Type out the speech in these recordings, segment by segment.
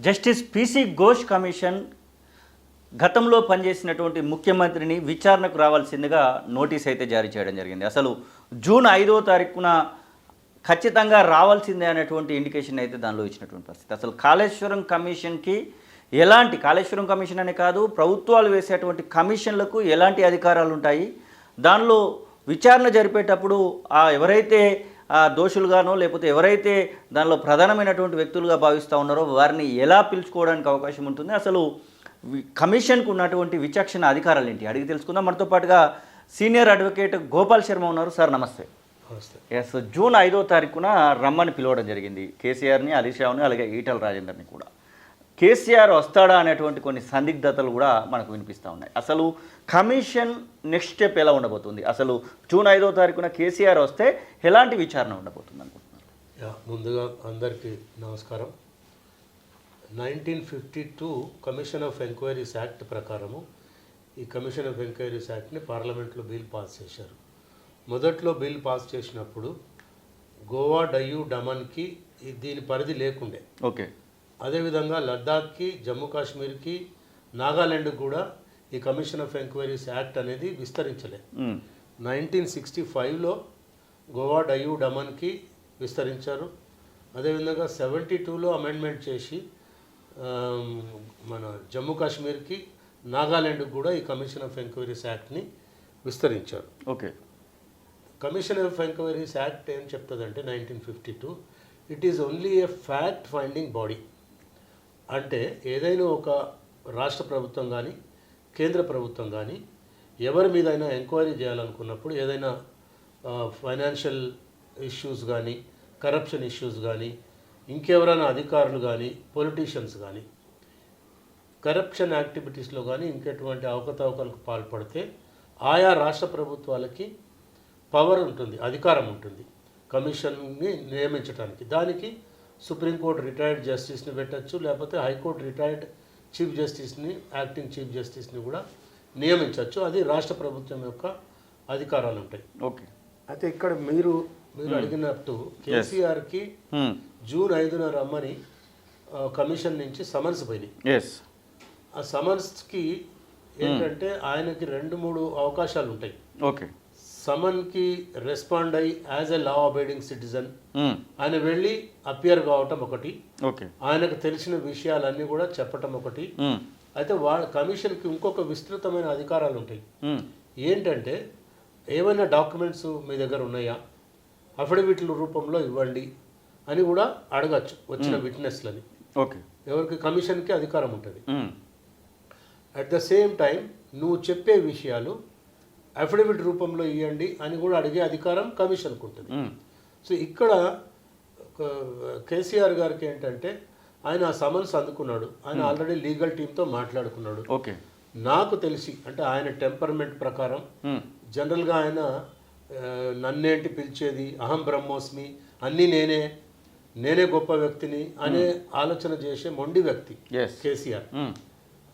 Justice PC Ghosh commission గతంలో పనిచేసినటువంటి ముఖ్యమంత్రిని విచారణకు రావాల్సిందిగా నోటీస్ అయితే జారీ చేయడం జరిగింది. అసలు జూన్ 5వ తారీఖున ఖచ్చితంగా రావాల్సిందే అనేటువంటి ఇండికేషన్ అయితే దానిలో ఇచ్చినటువంటి పరిస్థితి. అసలు కాళేశ్వరం కమిషన్కి ఎలాంటి, కాళేశ్వరం కమిషన్ అనే కాదు, ప్రభుత్వాలు వేసేటువంటి కమిషన్లకు ఎలాంటి అధికారాలు ఉంటాయి, దానిలో విచారణ జరిపేటప్పుడు ఎవరైతే దోషులుగానో లేకపోతే ఎవరైతే దానిలో ప్రధానమైనటువంటి వ్యక్తులుగా భావిస్తూ ఉన్నారో వారిని ఎలా పిలుచుకోవడానికి అవకాశం ఉంటుంది, అసలు కమిషన్కు ఉన్నటువంటి విచక్షణ అధికారాలు ఏంటి అడిగి తెలుసుకుందాం. మనతో పాటుగా సీనియర్ అడ్వకేట్ గోపాల్ శర్మ ఉన్నారు. సార్ నమస్తే. ఎస్, జూన్ 5వ తారీఖున రమ్మని పిలవడం జరిగింది కేసీఆర్ని, హరీష్ రావుని, అలాగే ఈటల రాజేందర్ని కూడా. కేసీఆర్ వస్తాడా అనేటువంటి కొన్ని సందిగ్ధతలు కూడా మనకు వినిపిస్తూ ఉన్నాయి. అసలు కమిషన్ నెక్స్ట్ స్టెప్ ఎలా ఉండబోతుంది, అసలు జూన్ 5వ తారీఖున కేసీఆర్ వస్తే ఎలాంటి విచారణ ఉండబోతుంది అనుకుంటున్నారు? ముందుగా అందరికీ నమస్కారం. 1952 కమిషన్ ఆఫ్ ఎంక్వైరీస్ యాక్ట్ ప్రకారము ఈ కమిషన్ ఆఫ్ ఎంక్వైరీస్ యాక్ట్ని పార్లమెంట్లో బిల్ పాస్ చేశారు. మొదట్లో బిల్ పాస్ చేసినప్పుడు గోవా, డయ్యూ, డమన్కి దీని పరిధి లేకుండే. ఓకే. అదేవిధంగా లద్దాఖ్కి, జమ్మూ కాశ్మీర్కి, నాగాలాండ్కి కూడా ఈ కమిషన్ ఆఫ్ ఎంక్వైరీస్ యాక్ట్ అనేది విస్తరించలే. 1965లో గోవా, డయ్యూ, డమన్కి విస్తరించారు. అదేవిధంగా 72లో అమెండ్మెంట్ చేసి మన జమ్మూ కాశ్మీర్కి, నాగాలాండ్కి కూడా ఈ కమిషన్ ఆఫ్ ఎంక్వైరీస్ యాక్ట్ని విస్తరించారు. Okay. Commission of enquiries act ఏం చెప్తుందంటే 1952 it is only a fact finding body. అంటే ఏదైనా ఒక రాష్ట్ర ప్రభుత్వం కానీ కేంద్ర ప్రభుత్వం కానీ ఎవరి మీదైనా ఎంక్వైరీ చేయాలనుకున్నప్పుడు, ఏదైనా ఫైనాన్షియల్ ఇష్యూస్ కానీ, కరప్షన్ ఇష్యూస్ కానీ, ఇంకెవరైనా అధికారులు కానీ, పొలిటీషియన్స్ కానీ కరప్షన్ యాక్టివిటీస్లో కానీ ఇంకెటువంటి అవకతవకలకు పాల్పడితే ఆయా రాష్ట్ర ప్రభుత్వాలకి పవర్ ఉంటుంది, అధికారం ఉంటుంది కమిషన్ని నియమించడానికి. దానికి సుప్రీంకోర్టు రిటైర్డ్ జస్టిస్ని పెట్టచ్చు, లేకపోతే హైకోర్టు రిటైర్డ్ చీఫ్ జస్టిస్ని, యాక్టింగ్ చీఫ్ జస్టిస్ని కూడా నియమించవచ్చు. అది రాష్ట్ర ప్రభుత్వం యొక్క అధికారాలు ఉంటాయి. ఓకే. అయితే ఇక్కడ మీరు అడిగినట్టు కేసీఆర్కి జూన్ 5న రమ్మని కమిషన్ నుంచి సమన్స్ పోయినాయి. ఆ సమన్స్కి ఏంటంటే ఆయనకి 2-3 అవకాశాలు ఉంటాయి. ఓకే. సమన్కి రెస్పాండ్ అయ్యి as a law abiding citizen ఆయన వెళ్ళి అపియర్ కావటం ఒకటి, ఆయనకు తెలిసిన విషయాలన్నీ కూడా చెప్పటం ఒకటి. అయితే కమిషన్కి ఇంకొక విస్తృతమైన అధికారాలు ఉంటాయి. ఏంటంటే ఏమైనా డాక్యుమెంట్స్ మీ దగ్గర ఉన్నాయా, అఫిడవిట్ల రూపంలో ఇవ్వండి అని కూడా అడగచ్చు వచ్చిన విట్నెస్లని. ఓకే. ఎవరికి? కమిషన్కి అధికారం ఉంటుంది. అట్ ద సేమ్ టైం నువ్వు చెప్పే విషయాలు అఫిడవిట్ రూపంలో ఇవ్వండి అని కూడా అడిగే అధికారం కమిషన్కు ఉంటుంది. సో ఇక్కడ కేసీఆర్ గారికి ఏంటంటే ఆయన ఆ సమన్స్ అందుకున్నాడు, ఆయన ఆల్రెడీ లీగల్ టీంతో మాట్లాడుకున్నాడు. ఓకే. నాకు తెలిసి అంటే ఆయన టెంపర్మెంట్ ప్రకారం జనరల్గా ఆయన నన్నేంటి పిలిచేది, అహం బ్రహ్మోస్మి, అన్నీ నేనే గొప్ప వ్యక్తిని అనే ఆలోచన చేసే మొండి వ్యక్తి కేసీఆర్.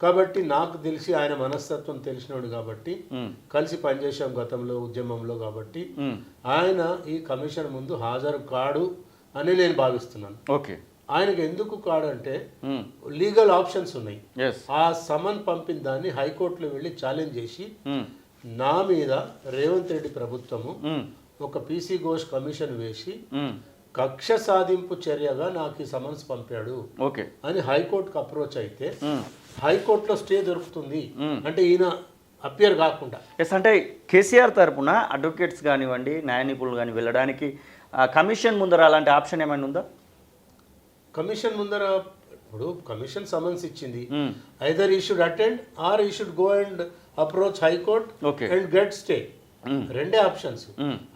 కాబట్టి నాకు తెలిసి ఆయన మనస్తత్వం తెలిసినాడు కాబట్టి, కలిసి పనిచేసాం గతంలో ఉద్యమంలో కాబట్టి ఆయన ఈ కమిషన్ ముందు హాజరు కాడు అని నేను భావిస్తున్నాను. ఓకే. ఆయనకు ఎందుకు కాడంటే లీగల్ ఆప్షన్స్ ఉన్నాయి. ఆ సమన్ పంపిన దాన్ని హైకోర్టులో వెళ్ళి ఛాలెంజ్ చేసి నా మీద రేవంత్ రెడ్డి ప్రభుత్వము ఒక పిసి ఘోష్ కమిషన్ వేసి కక్ష సాధింపు చర్యగా నాకు ఈ సమన్స్ పంపాడు అని హైకోర్టుకు అప్రోచ్ అయితే హైకోర్టులో స్టే దొరుకుతుంది. అంటే ఈయన అపియర్ కాకుండా. ఎస్, అంటే కేసీఆర్ తరపున అడ్వకేట్స్ కానివ్వండి, న్యాయ నిపుణులు కానీ వెళ్ళడానికి కమిషన్ ముందర అలాంటి ఆప్షన్ ఏమైనా ఉందా? కమిషన్ ముందర ఇప్పుడు కమిషన్ సమన్స్ ఇచ్చింది, ఐదర్ ఈ షుడ్ అటెండ్ ఆర్ ఈ should go and approach high court and get stay. రెండే ఆప్షన్స్.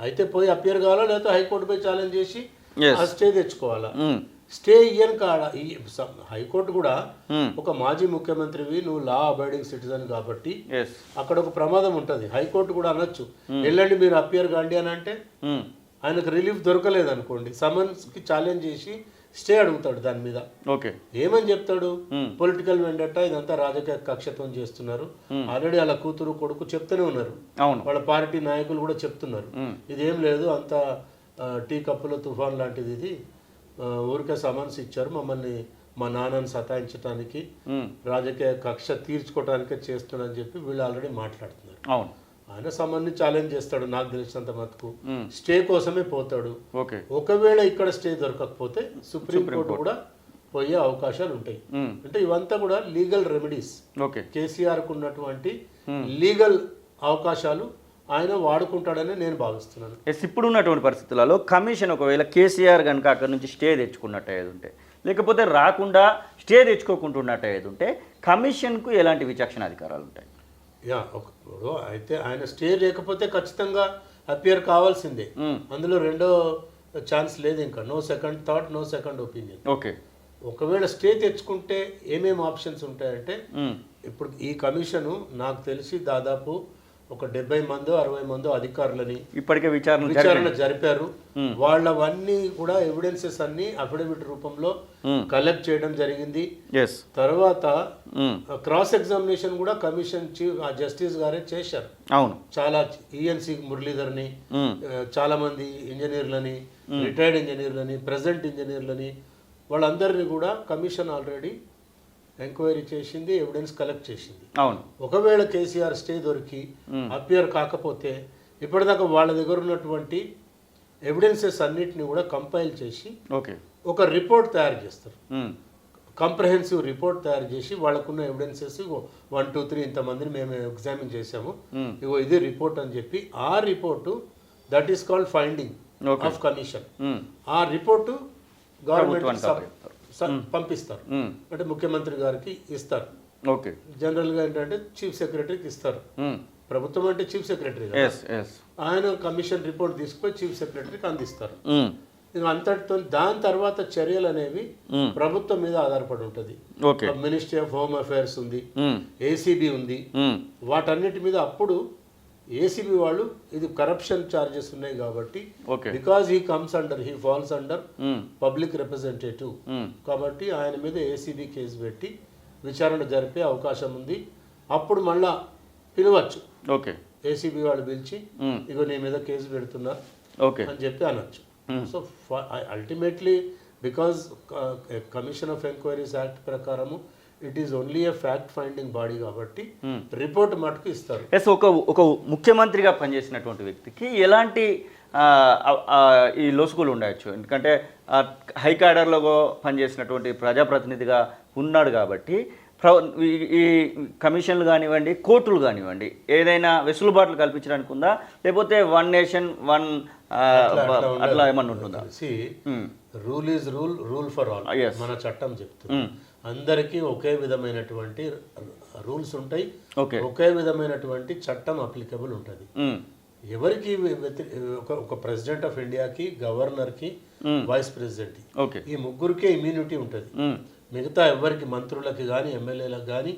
అయితే పోయి అపియర్ కావాలా, లేకపోతే హైకోర్టు పోయి ఛాలెంజ్ చేసి ఆ స్టే తెచ్చుకోవాలా. స్టే ఇయ్యను కాడ హైకోర్టు కూడా ఒక మాజీ ముఖ్యమంత్రివి, నువ్వు లా అబైడింగ్ సిటిజన్ కాబట్టి అక్కడ ఒక ప్రమాదం ఉంటుంది. హైకోర్టు కూడా అనొచ్చు వెళ్ళండి మీరు అపియర్ కాండి అని. అంటే ఆయనకు రిలీఫ్ దొరకలేదు అనుకోండి, సమన్స్కి ఛాలెంజ్ చేసి స్టే అడుగుతాడు దాని మీద. ఓకే. ఏమని చెప్తాడు? పొలిటికల్ వెండట, ఇదంతా రాజకీయ కక్షత్వం చేస్తున్నారు. ఆల్రెడీ అలా కూతురు కొడుకు చెప్తూనే ఉన్నారు, వాళ్ళ పార్టీ నాయకులు కూడా చెప్తున్నారు, ఇదేం లేదు అంత టీ కప్పులో తుఫాన్ లాంటిది, ఇది ఊరికే సమన్స్ ఇచ్చారు, మమ్మల్ని మా నాన్నని సతాయించడానికి రాజకీయ కక్ష తీర్చుకోవడానికే చేస్తున్నాడని చెప్పి వీళ్ళు ఆల్రెడీ మాట్లాడుతున్నారు. అవును, ఆయన సంబంధించి ఛాలెంజ్ చేస్తాడు, నాకు తెలిసినంత మటుకు స్టే కోసమే పోతాడు. ఓకే, ఒకవేళ ఇక్కడ స్టే దొరకకపోతే సుప్రీంకోర్టు కూడా పోయే అవకాశాలు ఉంటాయి. అంటే ఇవంతా కూడా లీగల్ రెమెడీస్. ఓకే, కేసీఆర్కు ఉన్నటువంటి లీగల్ అవకాశాలు ఆయన వాడుకుంటాడని నేను భావిస్తున్నాను. ఎస్, ఇప్పుడు ఉన్నటువంటి పరిస్థితులలో కమిషన్ ఒకవేళ కేసీఆర్ కనుక అక్కడ నుంచి స్టే తెచ్చుకున్నట్టు అయ్యేది ఉంటే, లేకపోతే రాకుండా స్టే తెచ్చుకోకుండా ఉన్నట్టు అయ్యేది ఉంటే కమిషన్కు ఎలాంటి విచక్షణ అధికారాలు ఉంటాయి? ఇప్పుడు అయితే ఆయన స్టే లేకపోతే ఖచ్చితంగా అపియర్ కావాల్సిందే. అందులో రెండో ఛాన్స్ లేదు, ఇంకా no second thought, no second opinion. Okay, ఒకవేళ స్టే తెచ్చుకుంటే ఏమేమి ఆప్షన్స్ ఉంటాయంటే, ఇప్పుడు ఈ కమిషను నాకు తెలిసి దాదాపు ఒక 70 మందో 60 మందో అధికారులని ఇప్పటికే విచారణ జరిపారు. వాళ్ళవన్నీ కూడా ఎవిడెన్సెస్ అన్ని అఫిడవిట్ రూపంలో కలెక్ట్ చేయడం జరిగింది. తర్వాత క్రాస్ ఎగ్జామినేషన్ కూడా కమిషన్ చీఫ్ జస్టిస్ గారే చేశారు. అవును, చాలా ఈఎన్సి మురళీధర్ని, చాలా మంది ఇంజనీర్లని, రిటైర్డ్ ఇంజనీర్లని, ప్రెజెంట్ ఇంజనీర్లని, వాళ్ళందరినీ కూడా కమిషన్ ఆల్రెడీ ఎంక్వైరీ చేసింది, ఎవిడెన్స్ కలెక్ట్ చేసింది. అవును, ఒకవేళ కేసీఆర్ స్టే దొరికి అపియర్ కాకపోతే ఇప్పటిదాకా వాళ్ళ దగ్గర ఉన్నటువంటి ఎవిడెన్సెస్ అన్నిటిని కూడా కంపైల్ చేసి ఒక రిపోర్ట్ తయారు చేస్తారు. కంప్రహెన్సివ్ రిపోర్ట్ తయారు చేసి వాళ్ళకున్న ఎవిడెన్సెస్ 1, 2, 3 ఇంతమందిని మేము ఎగ్జామిన్ చేసాము, ఇగో ఇది రిపోర్ట్ అని చెప్పి ఆ report that is called finding of commission. ఆ రిపోర్టు గవర్నమెంట్ పంపిస్తారు, అంటే ముఖ్యమంత్రి గారికి ఇస్తారు. ఓకే, జనరల్గా ఏంటంటే చీఫ్ సెక్రటరీకి ఇస్తారు. ప్రభుత్వం అంటే చీఫ్ సెక్రటరీ, ఆయన కమిషన్ రిపోర్ట్ తీసుకుపోయి చీఫ్ సెక్రటరీకి అందిస్తారు. అంతటితో దాని తర్వాత చర్యలు అనేవి ప్రభుత్వం మీద ఆధారపడి ఉంటుంది. మినిస్ట్రీ ఆఫ్ హోమ్ అఫైర్స్ ఉంది, ఏసీబీ ఉంది, వాటన్నిటి మీద అప్పుడు ఏసీబీ వాళ్ళు ఇది కరప్షన్ ఛార్జెస్ ఉన్నాయి కాబట్టి, because he comes under, he falls under public representative కాబట్టి ఆయన మీద ఏసీబీ కేసు పెట్టి విచారణ జరిపే అవకాశం ఉంది. అప్పుడు మళ్ళా పిలవచ్చు, ఏసీబీ వాళ్ళు పిలిచి ఇగో నీ మీద కేసు పెడుతున్నా అని చెప్పి అనొచ్చు. So ultimately because commission of enquiries act ప్రకారము it is only a fact finding body కాబట్టి రిపోర్ట్ మటుకు ఇస్తారు. ఎస్, ఒక ముఖ్యమంత్రిగా పనిచేసినటువంటి వ్యక్తికి ఎలాంటి ఈ లొసుగులు ఉండవచ్చు? ఎందుకంటే హై క్యాడర్లో పనిచేసినటువంటి ప్రజాప్రతినిధిగా ఉన్నాడు కాబట్టి ఈ కమిషన్లు కానివ్వండి, కోర్టులు కానివ్వండి, ఏదైనా వెసులుబాట్లు కల్పించడానికి ఉందా, లేకపోతే వన్ నేషన్ వన్ అట్లా ఏమన్నా ఉంటుందా? Rule is rule, rule for all మన చట్టం చెప్తుంది. అందరికీ ఒకే విధమైనటువంటి రూల్స్ ఉంటాయి, ఒకే విధమైనటువంటి చట్టం అప్లికబుల్ ఉంటుంది. ఎవరికి ఒక ప్రెసిడెంట్ ఆఫ్ ఇండియాకి, గవర్నర్కి, వైస్ ప్రెసిడెంట్, ఈ ముగ్గురికే ఇమ్యూనిటీ ఉంటుంది. మిగతా ఎవరికి, మంత్రులకి కానీ, ఎమ్మెల్యేలకు కానీ,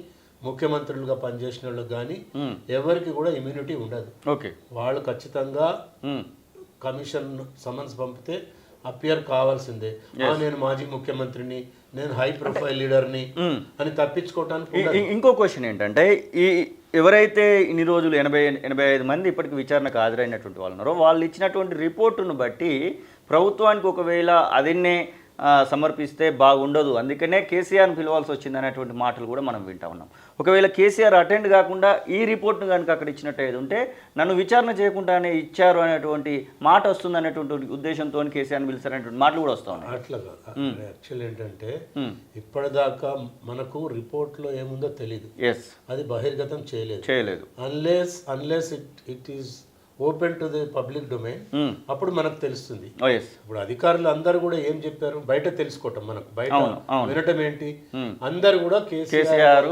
ముఖ్యమంత్రులుగా పనిచేసిన వాళ్ళకి కానీ ఎవరికి కూడా ఇమ్యూనిటీ ఉండదు. వాళ్ళు ఖచ్చితంగా కమిషన్ సమన్స్ పంపితే అపియర్ కావాల్సిందే. నేను మాజీ ముఖ్యమంత్రిని, నేను హై ప్రొఫైల్ లీడర్ని అని తప్పించుకోవటానికి. ఇంకో క్వశ్చన్ ఏంటంటే, ఈ ఎవరైతే ఇన్ని రోజులు 85 మంది ఇప్పటికి విచారణకు హాజరైనటువంటి వాళ్ళు ఉన్నారో, వాళ్ళు ఇచ్చినటువంటి రిపోర్టును బట్టి ప్రభుత్వానికి ఒకవేళ అదిన్నే సమర్పిస్తే బాగుండదు, అందుకనే కేసీఆర్ని పిలవాల్సి వచ్చింది అనేటువంటి మాటలు కూడా మనం వింటా ఉన్నాం. ఒకవేళ కేసీఆర్ అటెండ్ కాకుండా ఈ రిపోర్ట్ను కనుక అక్కడ ఇచ్చినట్టు ఏది ఉంటే నన్ను విచారణ చేయకుండానే ఇచ్చారు అనేటువంటి మాట వస్తుంది అనేటువంటి ఉద్దేశంతో కేసీఆర్ని పిలిచారనేటువంటి మాటలు కూడా వస్తూ ఉన్నాయి. అట్లా యాక్చువల్ ఏంటంటే ఇప్పటిదాకా మనకు రిపోర్ట్లో ఏముందో తెలియదు, అది బహిర్గతం చేయలేదు. Unless it is open to the public domain, అప్పుడు మనకు తెలుస్తుంది. ఇప్పుడు అధికారులు అందరూ కూడా ఏం చెప్పారు బయట తెలుసుకోవటం, మనకు బయట వినటం ఏంటి, అందరు కూడా కేసీఆర్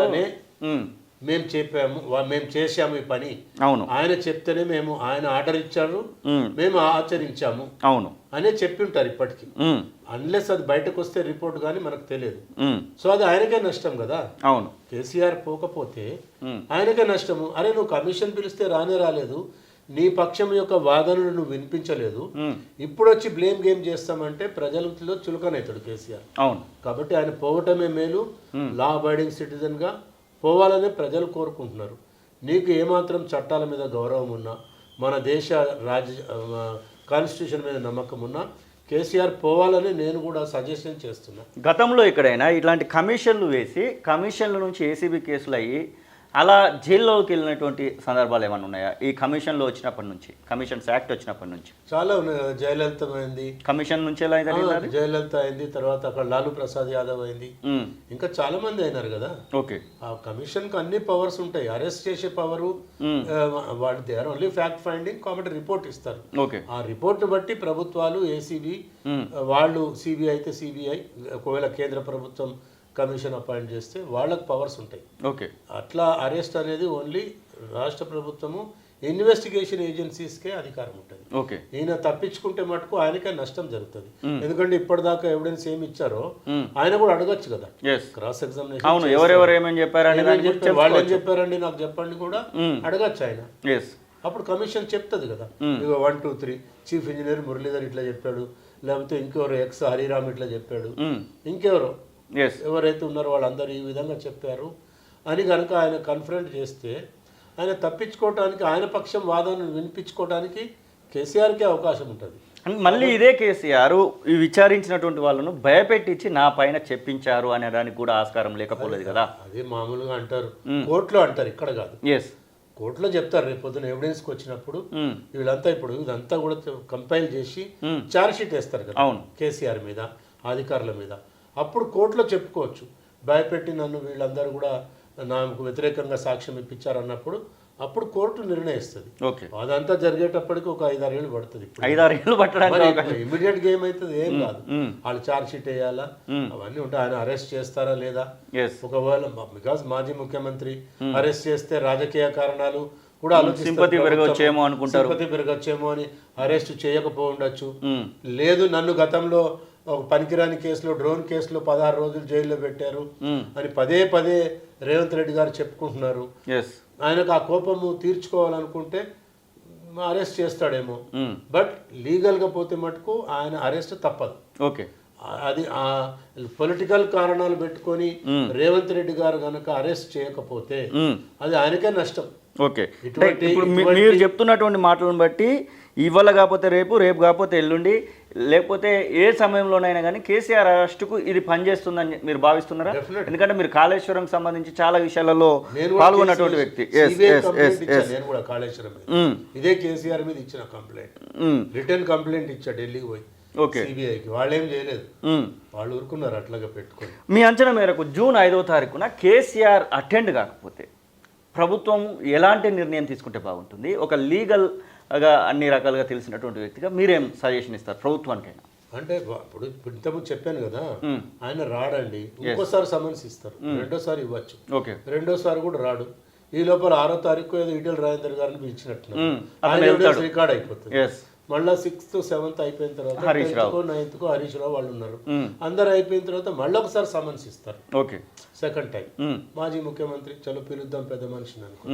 మేము చెప్పాము, మేము చేసాము ఈ పని, ఆయన చెప్తేనే మేము, ఆయన ఆర్డర్ ఇచ్చారు, మేము ఆచరించాము అనే చెప్పి ఉంటారు ఇప్పటికీ. అన్లెస్ అది బయటకు వస్తే రిపోర్ట్ కానీ మనకు తెలియదు. సో అది ఆయనకే నష్టం కదా. కేసీఆర్ పోకపోతే ఆయనకే నష్టము. అరే నువ్వు కమిషన్ పిలిస్తే రాలేదు, నీ పక్షం యొక్క వాదనలు నువ్వు వినిపించలేదు, ఇప్పుడు వచ్చి బ్లేమ్ గేమ్ చేస్తామంటే ప్రజలలో చులకనవుతాడు కేసీఆర్. కాబట్టి ఆయన పోవటమే మేలు. లా అబైడింగ్ సిటిజన్ గా పోవాలనే ప్రజలు కోరుకుంటున్నారు. నీకు ఏమాత్రం చట్టాల మీద గౌరవం ఉన్నా, మన దేశ కాన్స్టిట్యూషన్ మీద నమ్మకం ఉన్నా కేసీఆర్ పోవాలని నేను కూడా సజెషన్ చేస్తున్నా. గతంలో ఎక్కడైనా ఇట్లాంటి కమిషన్లు వేసి కమిషన్ల నుంచి ఏసీబీ కేసులు అయ్యి అలా జైల్లోకి వెళ్ళినటువంటి సందర్భాలు ఏమైనా ఉన్నాయా ఈ కమిషన్లో వచ్చినప్పటి నుంచి, కమిషన్స్ యాక్ట్ వచ్చినప్పటి నుంచి? చాలా ఉన్నాయి కదా, జయలలిత అయింది, కమిషన్ నుంచి ఎలా అయింది? జయలలిత అయింది, తర్వాత అక్కడ లాలూ ప్రసాద్ యాదవ్ అయింది, ఇంకా చాలా మంది అయినారు కదా. ఓకే, ఆ కమిషన్ కు అన్ని పవర్స్ ఉంటాయి, అరెస్ట్ చేసే పవరు వాడి దేర్ ఓన్లీ ఫ్యాక్ట్ ఫైండింగ్ కాబట్టి రిపోర్ట్ ఇస్తారు. ఓకే, ఆ రిపోర్ట్ బట్టి ప్రభుత్వాలు ఏసీబీ వాళ్ళు, సిబిఐ అయితే సిబిఐ, ఒకవేళ కేంద్ర ప్రభుత్వం కమిషన్ అపాయింట్ చేస్తే వాళ్ళకు పవర్స్ ఉంటాయి. ఓకే, అట్లా అరెస్ట్ అనేది ఓన్లీ రాష్ట్ర ప్రభుత్వము ఇన్వెస్టిగేషన్ ఏజెన్సీస్కే అధికారం ఉంటుంది. ఓకే, ఈయన తప్పించుకుంటే మటుకు ఆయనకే నష్టం జరుగుతుంది. ఎందుకంటే ఇప్పటిదాకా ఎవిడెన్స్ ఏమి ఇచ్చారో ఆయన కూడా అడగచ్చు కదా, క్రాస్ ఎగ్జామినేషన్. అవును, ఎవరెవరు ఏమేమి చెప్పారని వాళ్ళు ఏం చెప్పారండి నాకు చెప్పండి కూడా అడగచ్చు ఆయన. అప్పుడు కమిషన్ చెప్తుంది కదా, ఇక 1 2 3 చీఫ్ ఇంజనీర్ మురళీధర్ ఇట్లా చెప్పాడు, లేకపోతే ఇంకెవరు ఎక్స్ హరిరామ్ ఇట్లా చెప్పాడు, ఇంకెవరో ఎవరైతే ఉన్నారో వాళ్ళందరూ ఈ విధంగా చెప్పారు అని కనుక ఆయన కన్ఫరెంట్ చేస్తే ఆయన తప్పించుకోవడానికి, ఆయన పక్షం వాదనను వినిపించుకోవడానికి కేసీఆర్కే అవకాశం ఉంటుంది. మళ్ళీ ఇదే కేసీఆర్ ఈ విచారించినటువంటి వాళ్ళను భయపెట్టించి నా పైన చెప్పించారు అనేదానికి కూడా ఆస్కారం లేకపోలేదు కదా. అదే మామూలుగా అంటారు, కోర్టులో అంటారు, ఇక్కడ కాదు. కోర్టులో చెప్తారు రేపు పొద్దున ఎవిడెన్స్కి వచ్చినప్పుడు వీళ్ళంతా ఇప్పుడు ఇదంతా కూడా కంపైల్ చేసి ఛార్జ్ షీట్ వేస్తారు కదా కేసీఆర్ మీద, అధికారుల మీద. అప్పుడు కోర్టులో చెప్పుకోవచ్చు, భయపెట్టి నన్ను వీళ్ళందరూ కూడా నాకు వ్యతిరేకంగా సాక్ష్యం ఇప్పించారు అన్నప్పుడు అప్పుడు కోర్టు నిర్ణయిస్తుంది. అదంతా జరిగేటప్పటికి ఒక 5-6 ఏళ్ళు పడుతుంది. 5-6 ఏళ్ళు పట్టడానికి ఇమీడియట్ గా ఏమైతుంది ఏం కాదు, వాళ్ళు ఛార్జ్ షీట్ వేయాలా అవన్నీ ఉంటాయి. ఆయన అరెస్ట్ చేస్తారా లేదా, ఒకవేళ బికాస్ మాజీ ముఖ్యమంత్రి అరెస్ట్ చేస్తే రాజకీయ కారణాలు కూడా సింపతి పెరగొచ్చేమో అనుకుంటారు, సింపతి పెరగొచ్చేమో అని అరెస్ట్ చేయకపోవచ్చు. లేదు నన్ను గతంలో ఒక పనికిరాని కేసులో, డ్రోన్ కేసులో 16 రోజులు జైల్లో పెట్టారు అని పదే పదే రేవంత్ రెడ్డి గారు చెప్పుకుంటున్నారు. ఆయనకు ఆ కోపము తీర్చుకోవాలనుకుంటే అరెస్ట్ చేస్తాడేమో, బట్ లీగల్గా పోతే మటుకు ఆయన అరెస్ట్ తప్పదు. ఓకే, అది ఆ పొలిటికల్ కారణాలు పెట్టుకొని రేవంత్ రెడ్డి గారు కనుక అరెస్ట్ చేయకపోతే అది ఆయనకే నష్టం. ఓకే, ఇప్పుడు మీరు చెప్తున్నటువంటి మాటలను బట్టి ఇవాళ కాకపోతే రేపు, రేపు కాకపోతే ఎల్లుండి, లేకపోతే ఏ సమయంలోనైనా కానీ కేసీఆర్ అరెస్టుకు ఇది పనిచేస్తుందని మీరు భావిస్తున్నారా? ఎందుకంటే మీరు కాళేశ్వరం సంబంధించి చాలా విషయాలలో పాల్గొన్నటువంటి వ్యక్తి. నేను కూడా కాళేశ్వరం ఇదే కేసీఆర్ మీద ఇచ్చిన కంప్లైంట్, రిటర్న్ కంప్లైంట్ ఇచ్చా ఢిల్లీకి పోయి సిబిఐకి. వాళ్ళు ఏం చేయలేదు, వాళ్ళు ఊరుకున్నారు అట్లాగా పెట్టుకొని. మీ అంచనా మేరకు జూన్ 5వ తారీఖున కేసీఆర్ అటెండ్ కాకపోతే ప్రభుత్వం ఎలాంటి నిర్ణయం తీసుకుంటే బాగుంటుంది? ఒక లీగల్గా అన్ని రకాలుగా తెలిసినటువంటి వ్యక్తిగా మీరేం సజెషన్ ఇస్తారు ప్రభుత్వానికైనా? అంటే ఇప్పుడు ఇంతకుముందు చెప్పాను కదా, ఆయన రాడండి, ఇంకోసారి సమన్స్ ఇస్తారు, రెండోసారి ఇవ్వచ్చు, రెండోసారి కూడా రాడు. ఈ లోపల 6వ తారీఖు ఏదో ఈటెల రాజేందర్ గారిని పిలిచినట్టు రికార్డ్ అయిపోతుంది. మళ్ళీ 6th 7th అయిపోయిన తర్వాత 9th హరీష్ రావు వాళ్ళు ఉన్నారు, అందరు అయిపోయిన తర్వాత మళ్ళీ ఒకసారి సమన్స్ ఇస్తారు. సెకండ్ టైం మాజీ ముఖ్యమంత్రి చలో పిలుద్దాం పెద్ద మనిషిని అనుకో,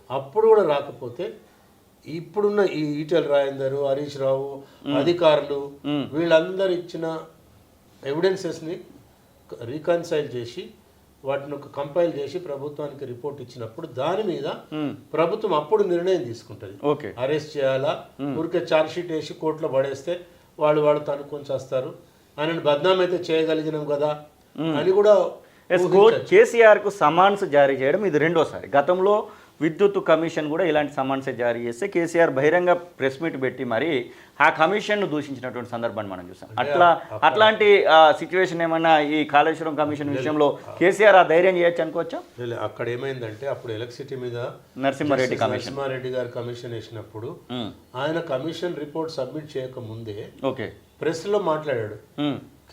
అప్పుడు కూడా రాకపోతే ఇప్పుడున్న ఈ ఈటెల రాజేందర్, హరీష్ రావు అధికారులు వీళ్ళందరూ ఇచ్చిన ఎవిడెన్సెస్ని రీకన్సైల్ చేసి వాటిని ఒక కంపైల్ చేసి ప్రభుత్వానికి రిపోర్ట్ ఇచ్చినప్పుడు దాని మీద ప్రభుత్వం అప్పుడు నిర్ణయం తీసుకుంటుంది. అరెస్ట్ చేయాలా, ఊరికే ఛార్జ్ షీట్ వేసి కోర్టులో పడేస్తే వాళ్ళు తనుకొని చేస్తారు, ఆయనను బద్నాం అయితే చేయగలిగినాం కదా అని కూడా. కేసీఆర్కు సమాన్స్ జారీ చేయడం ఇది రెండోసారి. గతంలో విద్యుత్ కమిషన్ కూడా ఇలాంటి సమాన్సే జారీ చేస్తే కేసీఆర్ బహిరంగ ప్రెస్ మీట్ పెట్టి మరి ఆ కమిషన్ను దూషించినటువంటి సందర్భాన్ని మనం చూసాం. అట్లాంటి సిచ్యువేషన్ ఏమన్నా ఈ కాళేశ్వరం కమిషన్ విషయంలో కేసీఆర్ ఆ ధైర్యం చేయొచ్చు అనుకోవచ్చా? అక్కడ ఏమైందంటే అప్పుడు ఎలక్ట్రిసిటీ మీద నరసింహారెడ్డి గారు కమిషన్ వేసినప్పుడు ఆయన కమిషన్ రిపోర్ట్ సబ్మిట్ చేయక ముందే ప్రెస్ లో మాట్లాడాడు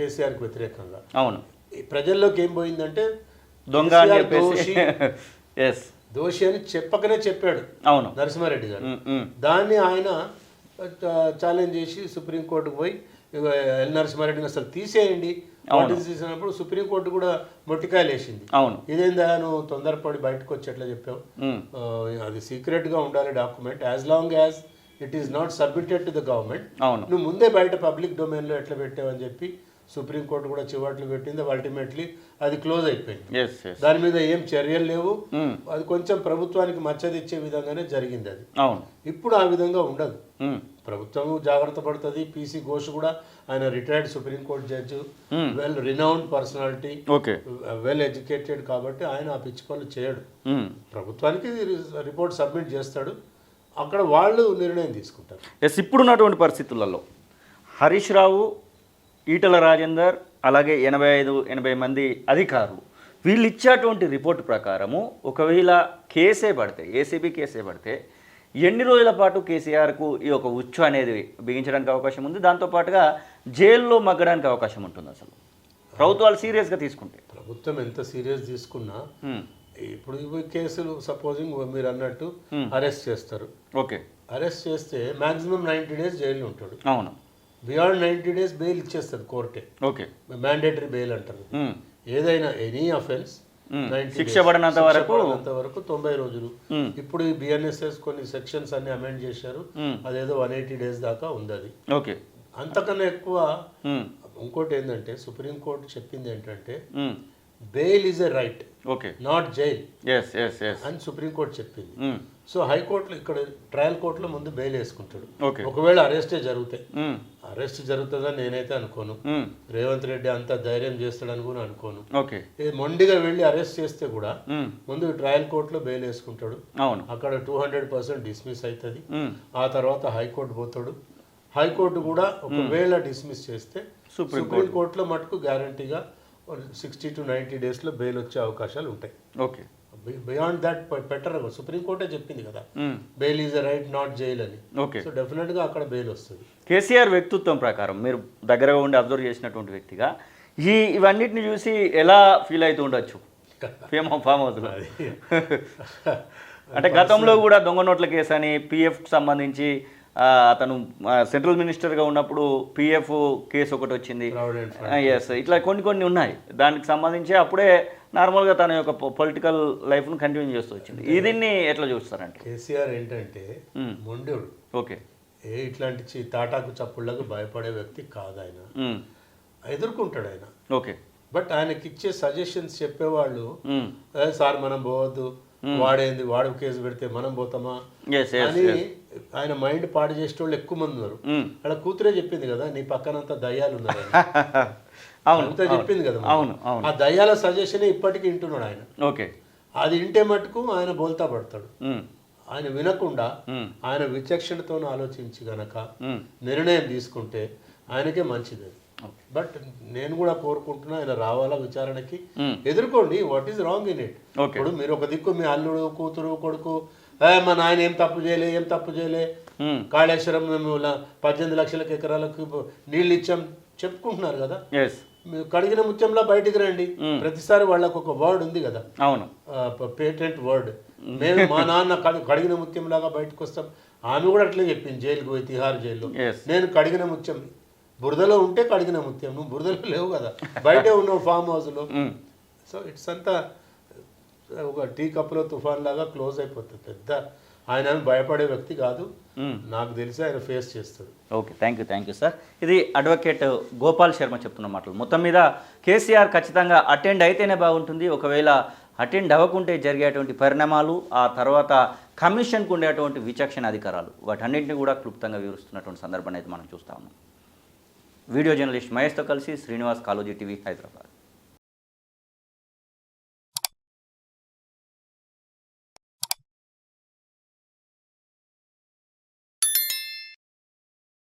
కేసీఆర్ కు వ్యతిరేకంగా. అవును, ప్రజల్లోకి ఏం పోయిందంటే దొంగ అని చెప్పేసి దోషి అని చెప్పకనే చెప్పాడు నరసింహారెడ్డి గారు. దాన్ని ఆయన ఛాలెంజ్ చేసి సుప్రీంకోర్టుకు పోయి ఎల్ నరసింహారెడ్డిని అసలు తీసేయండి నోటీస్ తీసినప్పుడు సుప్రీంకోర్టు కూడా మొట్టికాయలు వేసింది. ఇదేందా నువ్వు తొందరపడి బయటకు వచ్చి ఎట్లా చెప్పావు, అది సీక్రెట్ గా ఉండాలి document, as long as it is not submitted to the government, నువ్వు ముందే బయట పబ్లిక్ డొమైన్ లో ఎట్లా పెట్టావని చెప్పి సుప్రీంకోర్టు కూడా చివాట్లు పెట్టింది, అల్టిమేట్లీ అది క్లోజ్ అయిపోయింది. ఎస్ ఎస్ దాని మీద ఏం చర్యలు లేవు. అది కొంచెం ప్రభుత్వానికి మచ్చదిచ్చే విధంగానే జరిగింది అది. అవును. ఇప్పుడు ఆ విధంగా ఉండదు. ప్రభుత్వం జాగ్రత్త పడుతుంది. పీసీ ఘోష్ కూడా ఆయన retired supreme court judge, well renowned personality, okay, well educated, కాబట్టి ఆయన ఆ పిచ్చి పనులు చేయడు. ప్రభుత్వానికి రిపోర్ట్ సబ్మిట్ చేస్తాడు, అక్కడ వాళ్ళు నిర్ణయం తీసుకుంటారు. ఎస్, ఇప్పుడున్నటువంటి పరిస్థితులలో హరీష్ రావు, ఈటల రాజేందర్, అలాగే 85-80 మంది అధికారులు వీళ్ళు ఇచ్చేటువంటి రిపోర్టు ప్రకారము ఒకవేళ కేసే పడితే, ఏసీబీ కేసే పడితే ఎన్ని రోజుల పాటు కేసీఆర్కు ఈ యొక్క ఉచ్చు అనేది బిగించడానికి అవకాశం ఉంది, దాంతోపాటుగా జైల్లో మగ్గడానికి అవకాశం ఉంటుంది అసలు ప్రభుత్వాలు సీరియస్గా తీసుకుంటే? ప్రభుత్వం ఎంత సీరియస్ తీసుకున్నా ఇప్పుడు ఇవి కేసులు సపోజింగ్ మీరు అన్నట్టు అరెస్ట్ చేస్తారు. ఓకే, అరెస్ట్ చేస్తే మాక్సిమం 90 days జైల్లో ఉంటాడు. అవును. బియాండ్ 90 days బెయిల్ ఇచ్చేస్తుంది కోర్టే. ఓకే, మ్యాండేటరీ బెయిల్ అంటారు. ఏదైనా ఎనీ అఫెన్స్ శిక్ష పడినంత వరకు 90 రోజులు. ఇప్పుడు ఈ బిఎన్ఎస్ఎస్ కొన్ని సెక్షన్స్ అన్ని అమెండ్ చేశారు, అదేదో 180 days దాకా ఉంది అది. ఓకే, అంతకన్నా ఎక్కువ. ఇంకోటి ఏంటంటే సుప్రీంకోర్టు చెప్పింది ఏంటంటే bail is a right, okay, not jail అని సుప్రీంకోర్టు చెప్పింది. సో హైకోర్టులో ఇక్కడ ట్రయల్ కోర్టులో ముందు బెయిల్ వేసుకుంటాడు. ఓకే, ఒకవేళ అరెస్టే జరుగుతాయి, అరెస్ట్ జరుగుతుందని నేనైతే అనుకోను. రేవంత్ రెడ్డి అంత ధైర్యం చేస్తాడని కూడా అనుకోను. ఓకే, మొండిగా వెళ్ళి అరెస్ట్ చేస్తే కూడా ముందు ట్రయల్ కోర్టులో బెయిల్ వేసుకుంటాడు. అవును. అక్కడ 200% డిస్మిస్ అవుతుంది. ఆ తర్వాత హైకోర్టు పోతాడు. హైకోర్టు కూడా ఒకవేళ డిస్మిస్ చేస్తే సుప్రీంకోర్టులో మటుకు గ్యారంటీగా 60 to 90 daysలో బెయిల్ వచ్చే అవకాశాలు ఉంటాయి. Okay, beyond that better. సుప్రీంకోర్టే చెప్పింది కదా bail is a right not jail అని. ఓకే, సో డెఫినెట్గా అక్కడ బెయిల్ వస్తుంది. కేసీఆర్ వ్యక్తిత్వం ప్రకారం మీరు దగ్గరగా ఉండి అబ్జర్వ్ చేసినటువంటి వ్యక్తిగా ఇవన్నిటిని చూసి ఎలా ఫీల్ అవుతూ ఉండొచ్చు ఫామ్ హౌస్లో? అంటే గతంలో కూడా దొంగ నోట్ల కేసు అని పిఎఫ్కి సంబంధించి అతను సెంట్రల్ మినిస్టర్గా ఉన్నప్పుడు పిఎఫ్ కేసు ఒకటి వచ్చింది. ఎస్, ఇట్లా కొన్ని ఉన్నాయి. దానికి సంబంధించి అప్పుడే నార్మల్గా తన యొక్క పొలిటికల్ లైఫ్ను కంటిన్యూ చేస్తూ వచ్చింది. దీన్ని ఎట్లా చూస్తారంటే కేసీఆర్ ఏంటంటే మొండోడు. ఓకే, ఇట్లాంటి తాటాకు చప్పుళ్లకు భయపడే వ్యక్తి కాదు ఆయన. ఎదుర్కొంటాడు ఆయన. ఓకే, బట్ ఆయనకి ఇచ్చే సజెషన్స్ చెప్పేవాళ్ళు సార్ మనం పోవద్దు, వాడేంది వాడు కేసు పెడితే మనం పోతామా అని ఆయన మైండ్ పాడు చేసే వాళ్ళు ఎక్కువ మంది ఉన్నారు. అలా కూతురే చెప్పింది కదా నీ పక్కనంతా దయ్యాలు ఉన్నారు అంతా చెప్పింది కదా. ఆ దయ్యాల సజెషన్ ఇప్పటికీ వింటున్నాడు ఆయన. ఓకే, అది వింటే మటుకు ఆయన బోల్తా పడతాడు. ఆయన వినకుండా ఆయన విచక్షణతో ఆలోచించి గనక నిర్ణయం తీసుకుంటే ఆయనకే మంచిది. బట్ నేను కూడా కోరుకుంటున్నా ఆయన రావాలా విచారణకి, ఎదుర్కోండి what is wrong in it. ఇప్పుడు మీరు ఒక దిక్కు మీ అల్లుడు కూతురు కొడుకు మా నాయన ఏం తప్పు చేయలే కాళేశ్వరం మేము 18 లక్షల ఎకరాలకు నీళ్ళు ఇచ్చాం చెప్పుకుంటున్నారు కదా. కడిగిన ముత్యంలా బయటికి రండి. ప్రతిసారి వాళ్ళకు ఒక వర్డ్ ఉంది కదా, అవును, పేటెంట్ వర్డ్. మేము మా నాన్న కడిగిన ముత్యం లాగా బయటకు వస్తాం. ఆమె కూడా అట్లే చెప్పింది జైలుకు పోయి తిహార్ జైల్లో. నేను కడిగిన ముత్యం, బురదలో ఉంటే కడిగిన ముత్యం, నువ్వు బురదలో లేవు కదా, బయటే ఉన్నావు ఫామ్ హౌస్లో. సో ఇట్స్ అంతా ఒక టీ కప్లో తుఫాన్ లాగా క్లోజ్ అయిపోతుంది. పెద్ద ఆయన భయపడే వ్యక్తి కాదు, నాకు తెలిసి ఆయన ఫేస్ చేస్తాడు. Okay, thank you sir. ఇది అడ్వకేట్ గోపాల్ శర్మ చెప్తున్న మాటలు. మొత్తం మీద కేసీఆర్ ఖచ్చితంగా అటెండ్ అయితేనే బాగుంటుంది. ఒకవేళ అటెండ్ అవ్వకుంటే జరిగేటువంటి పరిణామాలు, ఆ తర్వాత కమిషన్కు ఉండేటువంటి విచక్షణ అధికారాలు, వాటన్నింటినీ కూడా క్లుప్తంగా వివరిస్తున్నటువంటి సందర్భాన్ని అయితే మనం చూస్తా ఉన్నాం. వీడియో జర్నలిస్ట్ మహేష్తో కలిసి శ్రీనివాస్, కాలోజీ టీవీ, హైదరాబాద్.